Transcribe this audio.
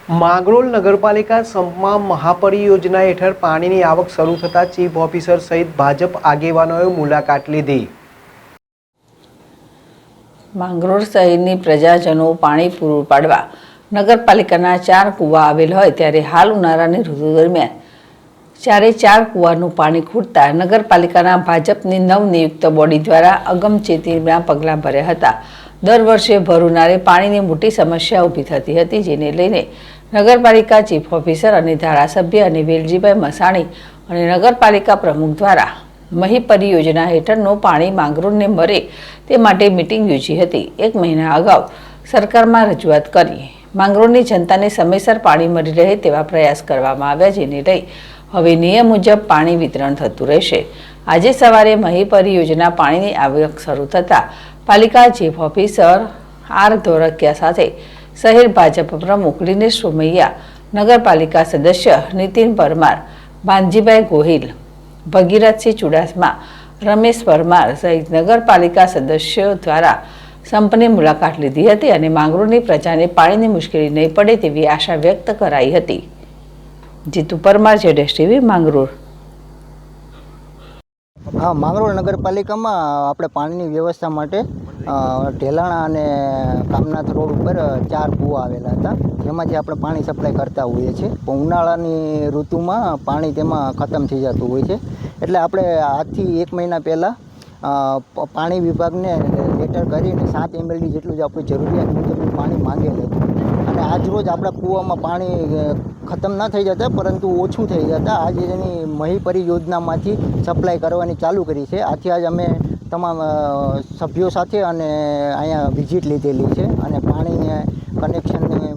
માંગરોળ નગરપાલિકા સંપમાં મહાપરિયોજના હેઠળ પાણીની આવક શરૂ થતાં ચીફ ઓફિસર સહિત ભાજપ આગેવાનોએ મુલાકાત લીધી। માંગરોળ શહેરની પ્રજાજનો પાણી પૂરું પાડવા નગરપાલિકાના 4 કૂવા આવેલ હોય ત્યારે હાલ ઉનાળાની ઋતુ દરમિયાન 4 કૂવાનું પાણી ખૂટતા નગરપાલિકાના ભાજપની નવનિયુક્ત બોડી દ્વારા અગમચેતીના પગલાં ભર્યા હતા। દર વર્ષે ભર ઉનાળે પાણીની મોટી સમસ્યા ઊભી થતી હતી, જેને લઈને નગરપાલિકા ચીફ ઓફિસર અને ધારાસભ્ય અને વેલજીભાઈ મસાણી અને નગરપાલિકા પ્રમુખ દ્વારા મહી પરિયોજના હેઠળનું પાણી માંગરોળને મળે તે માટે મિટિંગ યોજી હતી। 1 મહિના અગાઉ સરકારમાં રજૂઆત કરી માંગરોળની જનતાને સમયસર પાણી મળી રહે તેવા પ્રયાસ કરવામાં આવ્યા, જેને લઈ હવે નિયમ મુજબ પાણી વિતરણ થતું રહેશે। આજે સવારે મહી પરિયોજના પાણીની આવક શરૂ થતાં પાલિકા ચીફ ઓફિસર આર ધોળકિયા સાથે શહેર ભાજપ પ્રમુખ દિનેશ સોમૈયા, નગરપાલિકા સદસ્ય નીતિન પરમાર, ભાનજીભાઈ ગોહિલ, ભગીરથસિંહ ચુડાસમા, રમેશ પરમાર સહિત નગરપાલિકા સદસ્યો દ્વારા સંપની મુલાકાત લીધી હતી અને માંગરોળની પ્રજાને પાણીની મુશ્કેલી નહીં પડે તેવી આશા વ્યક્ત કરાઈ હતી। જીતુ પરમાર, ZSTV, માંગરોળ। हाँ, માંગરોળ નગરપાલિકામાં આપણે પાણીની વ્યવસ્થા માટે ઢેલાણા અને કામનાથ રોડ ઉપર 4 કૂવા આવેલા હતા, જેમાંથી આપણે પાણી સપ્લાય કરતા હોઈએ છીએ। પણ ઉનાળાની ઋતુમાં પાણી તેમાં ખતમ થઈ જતું હોય છે, એટલે આપણે આજથી 1 મહિના પહેલાં પાણી વિભાગને લેટર કરીને 7 MLD જેટલું જ આપણી જરૂરિયાત મુજબનું પાણી માંગેલ હતું અને આજ રોજ આપણા કૂવામાં પાણી ખતમ ના થઈ જતા પરંતુ ઓછું થઈ જતા આજે એની મહી પરિયોજનામાંથી સપ્લાય કરવાની ચાલુ કરી છે। આથી આજ અમે તમામ સભ્યો સાથે અને અહીંયા વિઝિટ લીધેલી છે અને પાણીને કનેક્શન